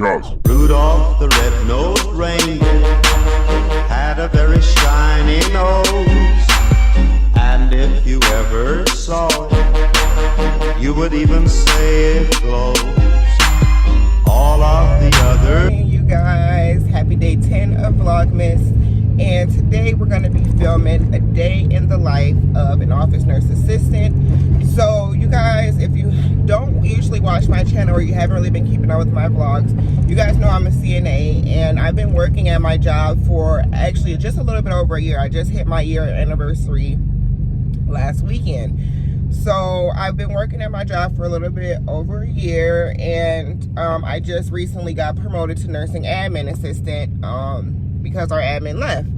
Because Rudolph the red-nosed reindeer had a very shiny nose, and if you ever saw it, you would even say it glows. All of the other... Hey you guys, happy day 10 of Vlogmas, and today we're going to be filming a day in the life of an office nurse assistant. So you guys, if you don't usually watch my channel or you haven't really been keeping up with my vlogs, you guys know I'm a CNA and I've been working at my job for actually just a little bit over a year. I just hit my year anniversary last weekend. So I've been working at my job for a little bit over a year, and I just recently got promoted to nursing admin assistant because our admin left.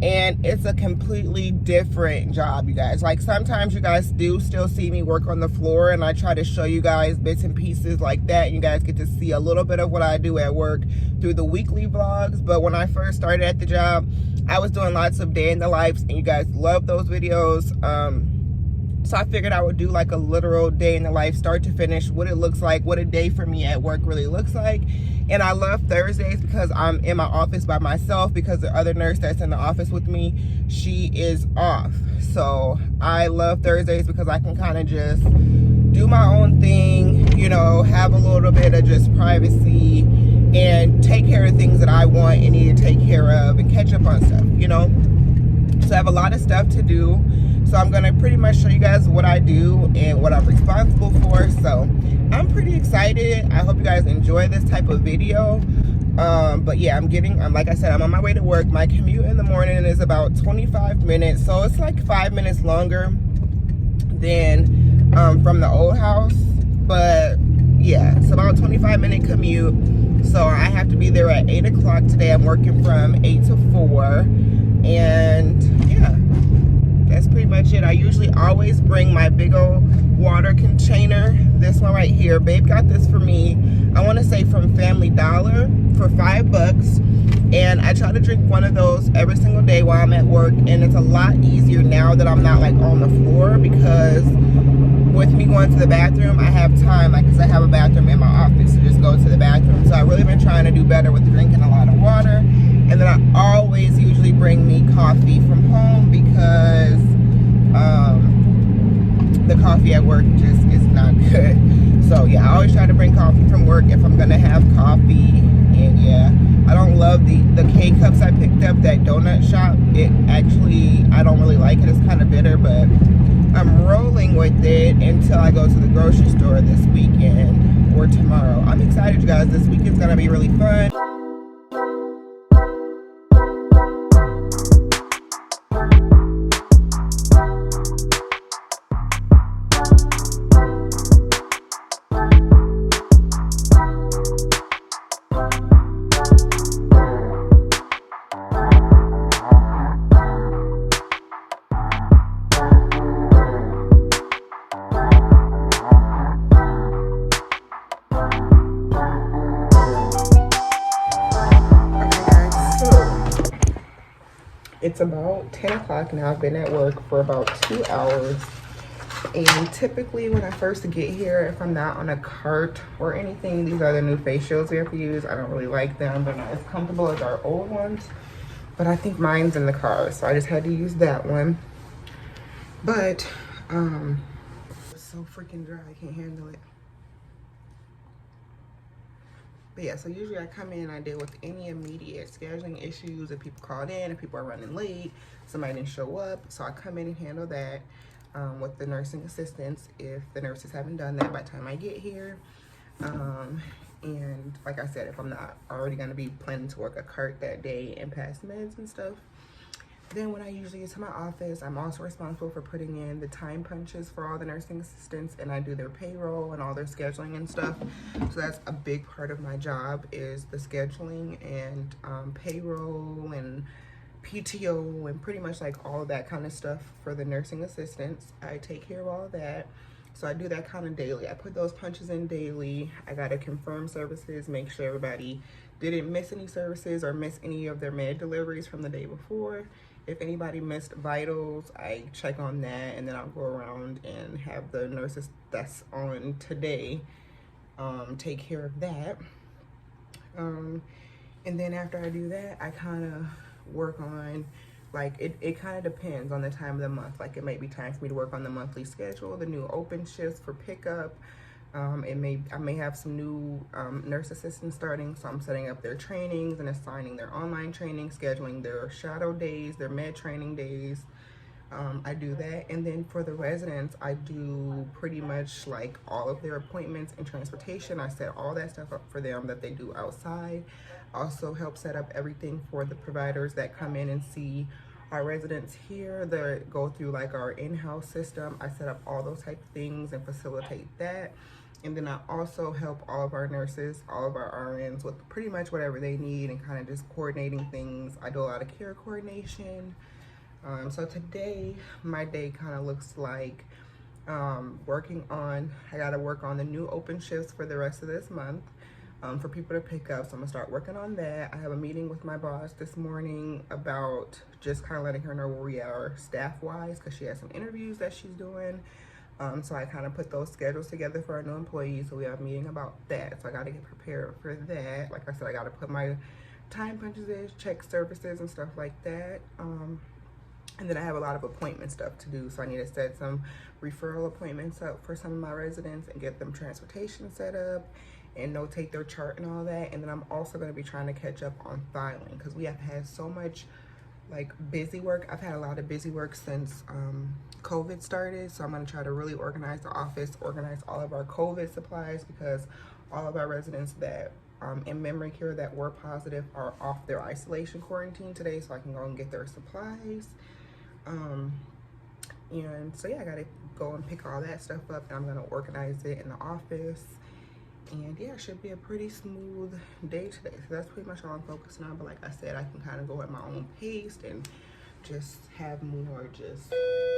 And it's a completely different job, you guys. Like, sometimes you guys do still see me work on the floor, and I try to show you guys bits and pieces like that, and you guys get to see a little bit of what I do at work through the weekly vlogs. But when I first started at the job, I was doing lots of day in the lives, and you guys love those videos. So I figured I would do like a literal day in the life, start to finish, what it looks like, what a day for me at work really looks like. And I love Thursdays because I'm in my office by myself, because the other nurse that's in the office with me, she is off. So I love Thursdays because I can kind of just do my own thing, you know, have a little bit of just privacy and take care of things that I want and need to take care of and catch up on stuff, you know. So I have a lot of stuff to do. So I'm gonna pretty much show you guys what I do and what I'm responsible for. So I'm pretty excited. I hope you guys enjoy this type of video. But yeah, like I said, I'm on my way to work. My commute in the morning is about 25 minutes. So it's like 5 minutes longer than from the old house. But yeah, it's about a 25-minute commute. So I have to be there at 8 o'clock today. I'm working from 8 to 4. And yeah, that's pretty much it. I usually always bring my big old water container. This one right here. Babe got this for me, I want to say from Family Dollar for $5. And I try to drink one of those every single day while I'm at work. And it's a lot easier now that I'm not like on the floor, because with me going to the bathroom, I have time, like, because I have a bathroom in my office to just go to the bathroom. So I've really been trying to do better with drinking a lot of water. And then I always usually bring me coffee from home, because the coffee at work just is not good. So yeah, I always try to bring coffee from work if I'm gonna have coffee. And yeah, I don't love the K-cups I picked up, that donut shop. It actually, I don't really like it. It's kind of bitter, but I'm rolling with it until I go to the grocery store this weekend or tomorrow. I'm excited, you guys. This weekend's gonna be really fun. It's about 10 o'clock now. I've been at work for about 2 hours. And typically when I first get here, if I'm not on a cart or anything, these are the new face shields we have to use. I don't really like them. They're not as comfortable as our old ones. But I think mine's in the car, so I just had to use that one. But it's so freaking dry, I can't handle it. But yeah, so usually I come in and I deal with any immediate scheduling issues. If people called in, if people are running late, somebody didn't show up. So I come in and handle that with the nursing assistants if the nurses haven't done that by the time I get here. And like I said, if I'm not already going to be planning to work a cart that day and pass meds and stuff, then when I usually get to my office, I'm also responsible for putting in the time punches for all the nursing assistants, and I do their payroll and all their scheduling and stuff. So that's a big part of my job, is the scheduling and payroll and PTO and pretty much like all of that kind of stuff for the nursing assistants. I take care of all of that. So I do that kind of daily. I put those punches in daily. I gotta confirm services, make sure everybody didn't miss any services or miss any of their med deliveries from the day before. If anybody missed vitals, I check on that, and then I'll go around and have the nurses that's on today take care of that. And then after I do that, I kind of work on, like, it kind of depends on the time of the month. Like, it may be time for me to work on the monthly schedule, the new open shifts for pickup. I may have some new nurse assistants starting, so I'm setting up their trainings and assigning their online training, scheduling their shadow days, their med training days. I do that. And then for the residents, I do pretty much like all of their appointments and transportation. I set all that stuff up for them that they do outside. Also help set up everything for the providers that come in and see our residents here, that go through like our in-house system. I set up all those type of things and facilitate that. And then I also help all of our nurses, all of our RNs with pretty much whatever they need and kind of just coordinating things. I do a lot of care coordination. So today, my day kind of looks like I gotta work on the new open shifts for the rest of this month for people to pick up. So I'm gonna start working on that. I have a meeting with my boss this morning about just kind of letting her know where we are staff-wise, because she has some interviews that she's doing. So I kind of put those schedules together for our new employees. So we have a meeting about that. So I gotta get prepared for that. Like I said, I gotta put my time punches in, check services and stuff like that. And then I have a lot of appointment stuff to do. So I need to set some referral appointments up for some of my residents and get them transportation set up and notate their chart and all that. And then I'm also going to be trying to catch up on filing, because we have had so much like busy work. I've had a lot of busy work since COVID started. So I'm going to try to really organize the office, organize all of our COVID supplies, because all of our residents that in memory care that were positive are off their isolation quarantine today, so I can go and get their supplies. And so yeah, I gotta go and pick all that stuff up, and I'm gonna organize it in the office. And yeah, it should be a pretty smooth day today. So that's pretty much all I'm focusing on. But like I said, I can kind of go at my own pace and just have more just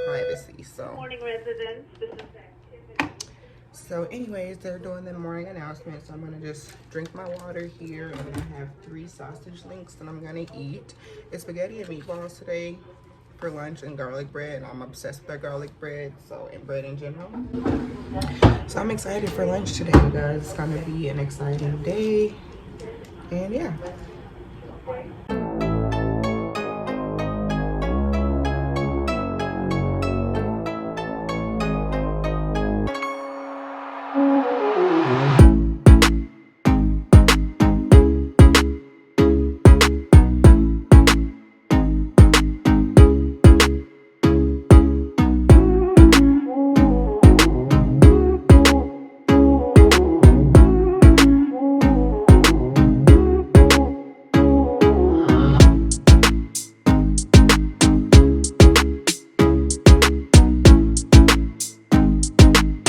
privacy. So Good morning, residents. This is activity. So anyways, they're doing the morning announcement. So I'm gonna just drink my water here, and then I have 3 sausage links that I'm gonna eat. It's spaghetti and meatballs today for lunch, and garlic bread, and I'm obsessed with our garlic bread, so, and bread in general. So I'm excited for lunch today, you guys. It's gonna be an exciting day, and yeah.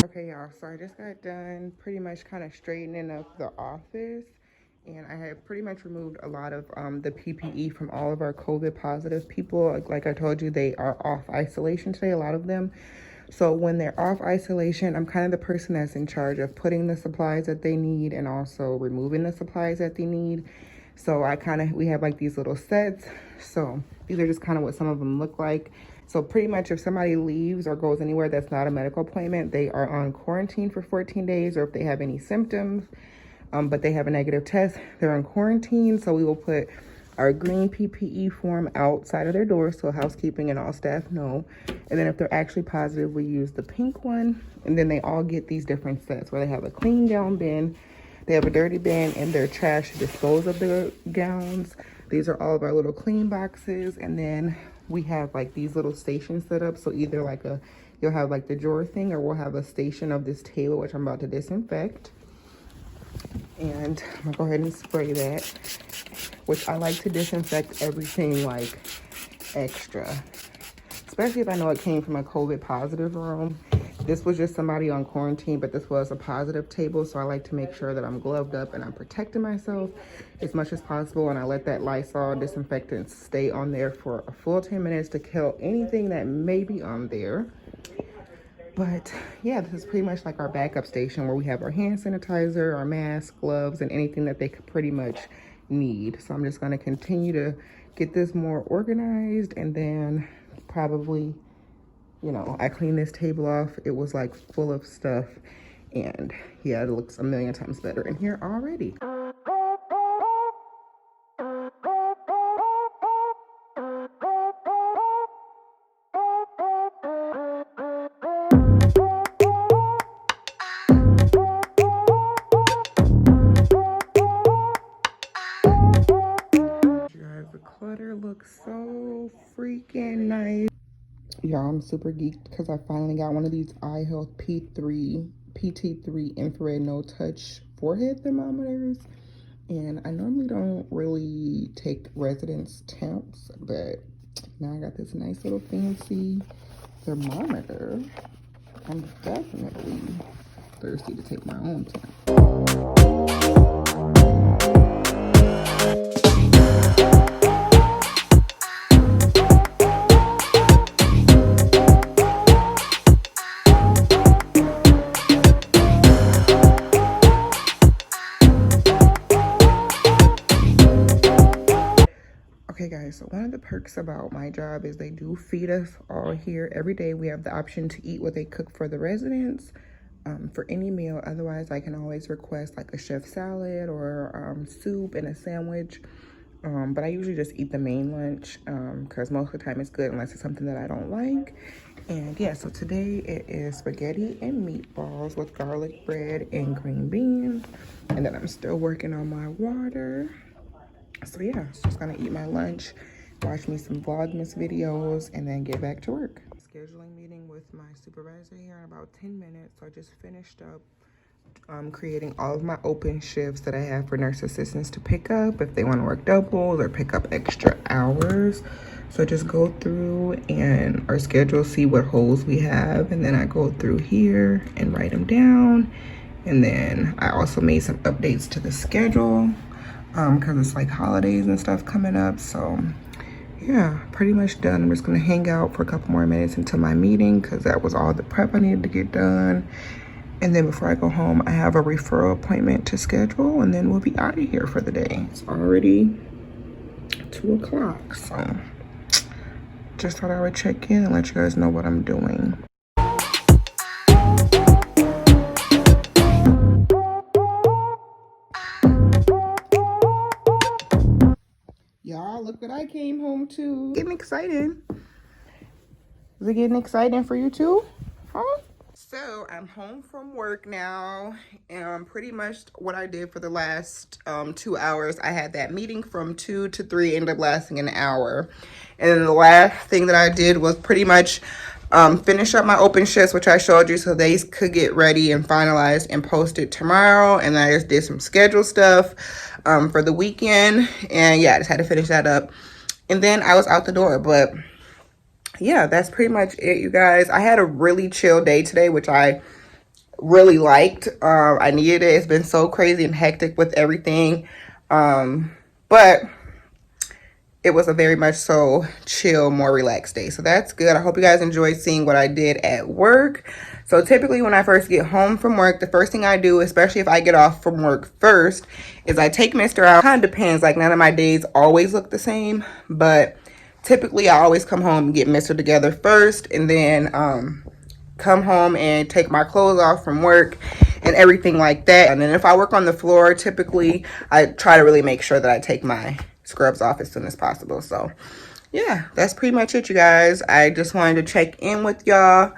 Okay, y'all, so I just got done pretty much kind of straightening up the office, and I have pretty much removed a lot of the PPE from all of our COVID positive people. Like I told you, they are off isolation today, a lot of them. So when they're off isolation, I'm kind of the person that's in charge of putting the supplies that they need and also removing the supplies that they need. So we have like these little sets. So these are just kind of what some of them look like. So pretty much if somebody leaves or goes anywhere that's not a medical appointment, they are on quarantine for 14 days, or if they have any symptoms, but they have a negative test, they're on quarantine. So we will put our green PPE form outside of their door so housekeeping and all staff know. And then if they're actually positive, we use the pink one. And then they all get these different sets where they have a clean gown bin, they have a dirty bin, and their trash to dispose of the gowns. These are all of our little clean boxes. And then we have like these little stations set up. So either like you'll have like the drawer thing, or we'll have a station of this table, which I'm about to disinfect. And I'm gonna go ahead and spray that, which I like to disinfect everything like extra, especially if I know it came from a COVID positive room. This was just somebody on quarantine, but this was a positive table, so I like to make sure that I'm gloved up and I'm protecting myself as much as possible, and I let that Lysol disinfectant stay on there for a full 10 minutes to kill anything that may be on there. But yeah, this is pretty much like our backup station where we have our hand sanitizer, our mask, gloves, and anything that they could pretty much need. So I'm just going to continue to get this more organized, and then probably, you know, I cleaned this table off. It was like full of stuff, and yeah, it looks a million times better in here already. Y'all, I'm super geeked because I finally got one of these eye health PT3 infrared no touch forehead thermometers. And I normally don't really take residence temps, but now I got this nice little fancy thermometer. I'm definitely thirsty to take my own temp. Okay guys, so one of the perks about my job is they do feed us all here every day. We have the option to eat what they cook for the residents for any meal. Otherwise, I can always request like a chef salad or soup and a sandwich. But I usually just eat the main lunch because most of the time it's good unless it's something that I don't like. And yeah, so today it is spaghetti and meatballs with garlic bread and green beans. And then I'm still working on my water. So yeah, just gonna eat my lunch, watch me some Vlogmas videos, and then get back to work. Scheduling meeting with my supervisor here in about 10 minutes. So I just finished up creating all of my open shifts that I have for nurse assistants to pick up if they want to work doubles or pick up extra hours. So I just go through and our schedule, see what holes we have, and then I go through here and write them down. And then I also made some updates to the schedule because it's like holidays and stuff coming up. So yeah, pretty much done. I'm just gonna hang out for a couple more minutes until my meeting because that was all the prep I needed to get done. And then before I go home, I have a referral appointment to schedule, and then we'll be out of here for the day. It's already 2 o'clock, so just thought I would check in and let you guys know what I'm doing. Y'all, look what I came home to. Getting excited. Is it getting exciting for you too? Huh? So I'm home from work now, and pretty much what I did for the last 2 hours, I had that meeting from 2 to 3, ended up lasting an hour. And then the last thing that I did was pretty much finish up my open shifts, which I showed you, so they could get ready and finalized and posted tomorrow. And I just did some schedule stuff for the weekend, and yeah, I just had to finish that up. And then I was out the door, but yeah, that's pretty much it, you guys. I had a really chill day today, which I really liked. I needed it. It's been so crazy and hectic with everything. But it was a very much so chill, more relaxed day. So that's good. I hope you guys enjoyed seeing what I did at work. So typically when I first get home from work, the first thing I do, especially if I get off from work first, is I take Mr. out. Kind of depends. Like none of my days always look the same, but typically I always come home and get Mr. together first, and then come home and take my clothes off from work and everything like that. And then if I work on the floor, typically I try to really make sure that I take my scrubs off as soon as possible. So yeah, that's pretty much it, you guys. I just wanted to check in with y'all.